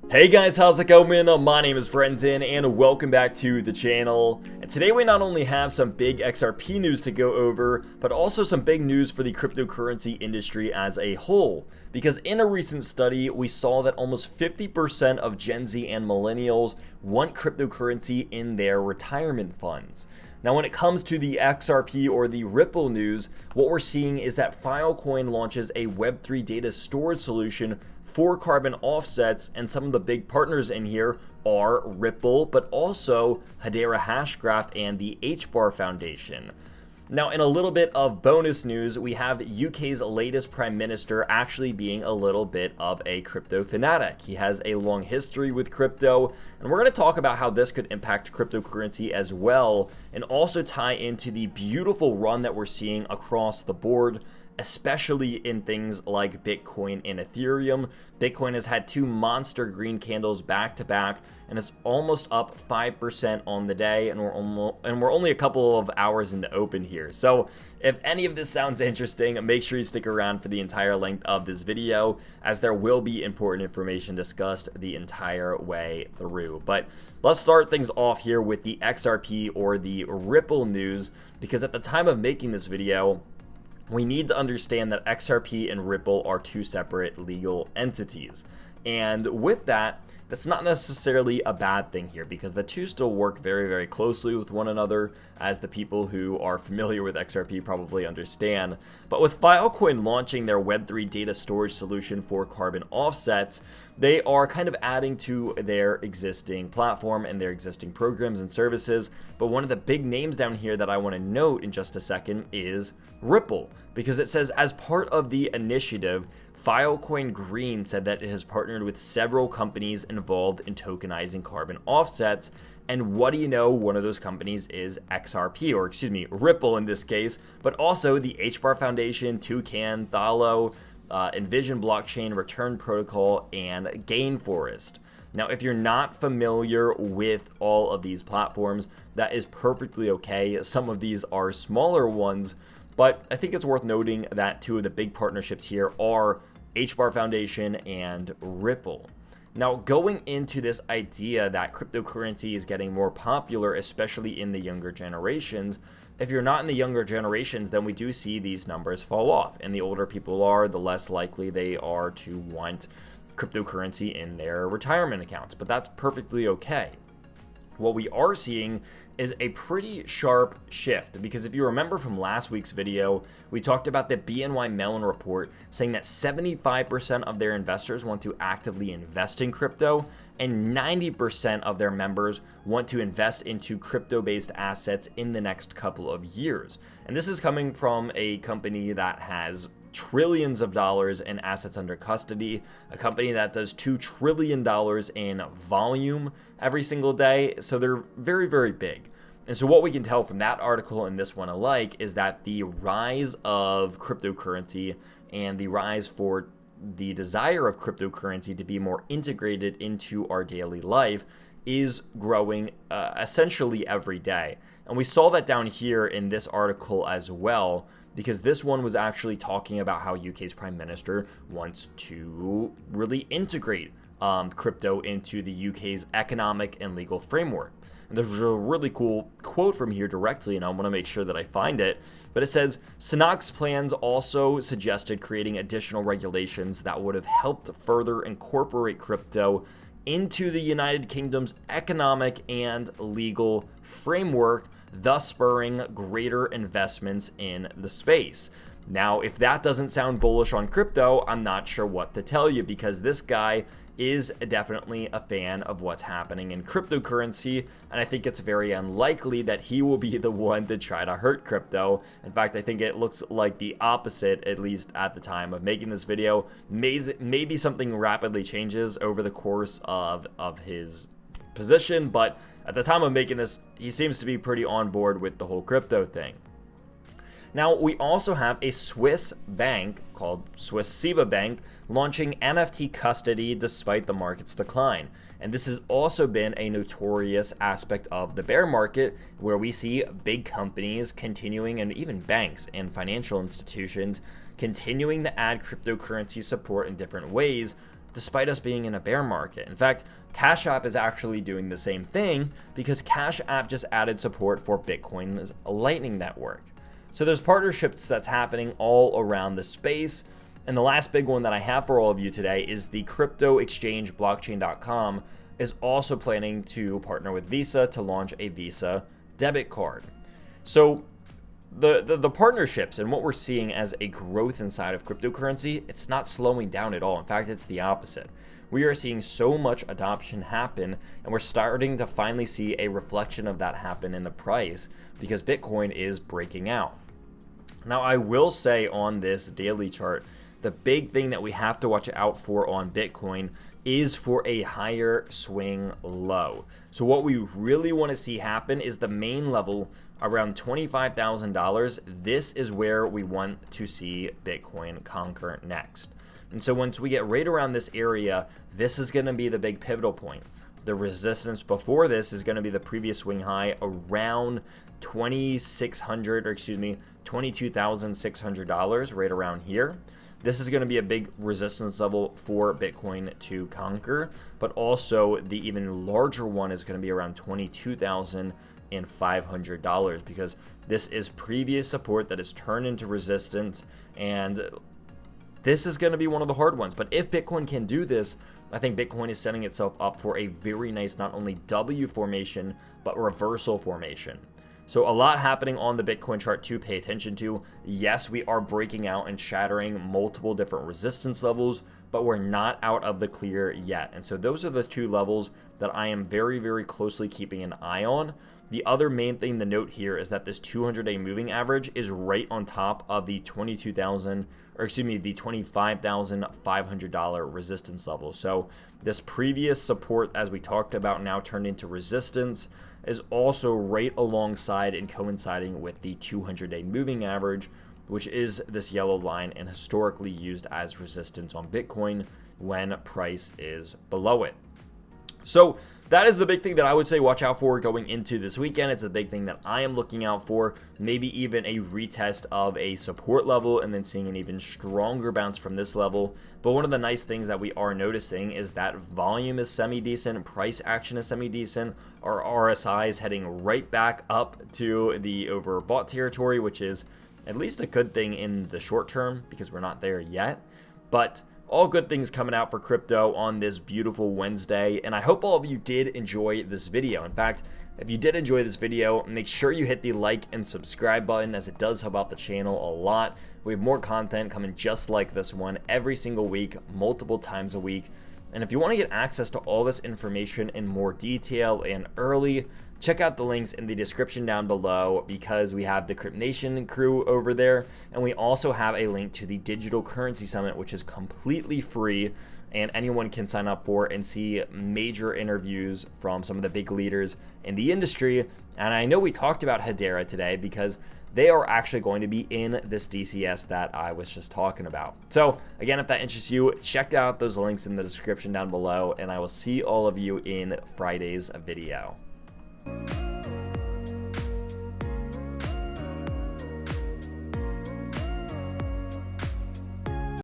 Hey guys, how's it going? My name is Brendan and welcome back to the channel. And today we not only have some big XRP news to go over, but also some big news for the cryptocurrency industry as a whole. Because in a recent study, we saw that almost 50% of Gen Z and millennials want cryptocurrency in their retirement funds. Now, when it comes to the XRP or the Ripple news, what we're seeing is that Filecoin launches a Web3 data storage solution for carbon offsets, and some of the big partners in here are Ripple, but also Hedera Hashgraph and the HBAR Foundation. Now, in a little bit of bonus news, we have UK's latest Prime Minister actually being a little bit of a crypto fanatic. He has a long history with crypto, and we're going to talk about how this could impact cryptocurrency as well, and also tie into the beautiful run that we're seeing across the board, especially in things like Bitcoin and Ethereum. Bitcoin has had two monster green candles back to back and is almost up 5% on the day, and we're only a couple of hours in the open here. So if any of this sounds interesting, make sure you stick around for the entire length of this video, as there will be important information discussed the entire way through. But let's start things off here with the XRP or the Ripple news, because at the time of making this video, we need to understand that XRP and Ripple are two separate legal entities. And with that, that's not necessarily a bad thing here, because the two still work very, very closely with one another, as the people who are familiar with XRP probably understand. But with Filecoin launching their Web3 data storage solution for carbon offsets, they are kind of adding to their existing platform and their existing programs and services. But one of the big names down here that I want to note in just a second is Ripple, because it says, as part of the initiative, Filecoin Green said that it has partnered with several companies involved in tokenizing carbon offsets. And what do you know? One of those companies is XRP, or excuse me, Ripple in this case, but also the HBAR Foundation, Toucan, Thalo, Envision Blockchain, Return Protocol, and Gainforest. Now, if you're not familiar with all of these platforms, that is perfectly okay. Some of these are smaller ones, but I think it's worth noting that two of the big partnerships here are HBAR Foundation and Ripple. Now, going into this idea that cryptocurrency is getting more popular, especially in the younger generations, if you're not in the younger generations, then we do see these numbers fall off. And the older people are, the less likely they are to want cryptocurrency in their retirement accounts. But that's perfectly okay. What we are seeing is a pretty sharp shift, because if you remember from last week's video, we talked about the BNY Mellon report saying that 75% of their investors want to actively invest in crypto, and 90% of their members want to invest into crypto-based assets in the next couple of years. And this is coming from a company that has trillions of dollars in assets under custody, a company that does $2 trillion in volume every single day. So they're very, very big. And so what we can tell from that article and this one alike is that the rise of cryptocurrency and the rise for the desire of cryptocurrency to be more integrated into our daily life is growing essentially every day. And we saw that down here in this article as well, because this one was actually talking about how UK's Prime Minister wants to really integrate crypto into the UK's economic and legal framework. And there's a really cool quote from here directly, and I want to make sure that I find it. But it says, Sunak's plans also suggested creating additional regulations that would have helped further incorporate crypto into the United Kingdom's economic and legal framework, thus spurring greater investments in the space. Now, if that doesn't sound bullish on crypto, I'm not sure what to tell you, because this guy is definitely a fan of what's happening in cryptocurrency, and I think it's very unlikely that he will be the one to try to hurt crypto. In fact, I think it looks like the opposite, at least at the time of making this video. Maybe something rapidly changes over the course of his position, but at the time of making this, he seems to be pretty on board with the whole crypto thing. Now, we also have a Swiss bank called Swiss SIBA Bank launching NFT custody despite the market's decline. And this has also been a notorious aspect of the bear market, where we see big companies continuing, and even banks and financial institutions continuing to add cryptocurrency support in different ways, despite us being in a bear market. In fact, Cash App is actually doing the same thing because Cash App just added support for Bitcoin's Lightning Network. So there's partnerships that's happening all around the space. And the last big one that I have for all of you today is the crypto exchange blockchain.com is also planning to partner with Visa to launch a Visa debit card. So the partnerships and what we're seeing as a growth inside of cryptocurrency, it's not slowing down at all. In fact, it's the opposite. We are seeing so much adoption happen, and we're starting to finally see a reflection of that happen in the price because Bitcoin is breaking out. Now, I will say on this daily chart, the big thing that we have to watch out for on Bitcoin is for a higher swing low. So what we really want to see happen is the main level around $25,000. This is where we want to see Bitcoin conquer next. And so once we get right around this area, this is going to be the big pivotal point. The resistance before this is going to be the previous swing high around $22,600, right around here. This is going to be a big resistance level for Bitcoin to conquer, but also the even larger one is going to be around $22,500 because this is previous support that is turned into resistance, and this is going to be one of the hard ones. But if Bitcoin can do this, I think Bitcoin is setting itself up for a very nice not only W formation, but reversal formation. So a lot happening on the Bitcoin chart to pay attention to. Yes, we are breaking out and shattering multiple different resistance levels, but we're not out of the clear yet. And so those are the two levels that I am very, very closely keeping an eye on. The other main thing to note here is that this 200-day moving average is right on top of the $25,500 resistance level. So this previous support, as we talked about, now turned into resistance, is also right alongside and coinciding with the 200-day moving average, which is this yellow line and historically used as resistance on Bitcoin when price is below it. So that is the big thing that I would say watch out for going into this weekend. It's a big thing that I am looking out for, maybe even a retest of a support level and then seeing an even stronger bounce from this level. But one of the nice things that we are noticing is that volume is semi-decent, price action is semi-decent, our RSI is heading right back up to the overbought territory, which is at least a good thing in the short term because we're not there yet. But all good things coming out for crypto on this beautiful Wednesday, and I hope all of you did enjoy this video. In fact, if you did enjoy this video, make sure you hit the like and subscribe button, as it does help out the channel a lot. We have more content coming just like this one every single week, multiple times a week. And if you want to get access to all this information in more detail and early, check out the links in the description down below because we have the Crypt Nation crew over there, and we also have a link to the Digital Currency Summit, which is completely free and anyone can sign up for and see major interviews from some of the big leaders in the industry. And I know we talked about Hedera today because they are actually going to be in this DCS that I was just talking about. So again, if that interests you, check out those links in the description down below, and I will see all of you in Friday's video.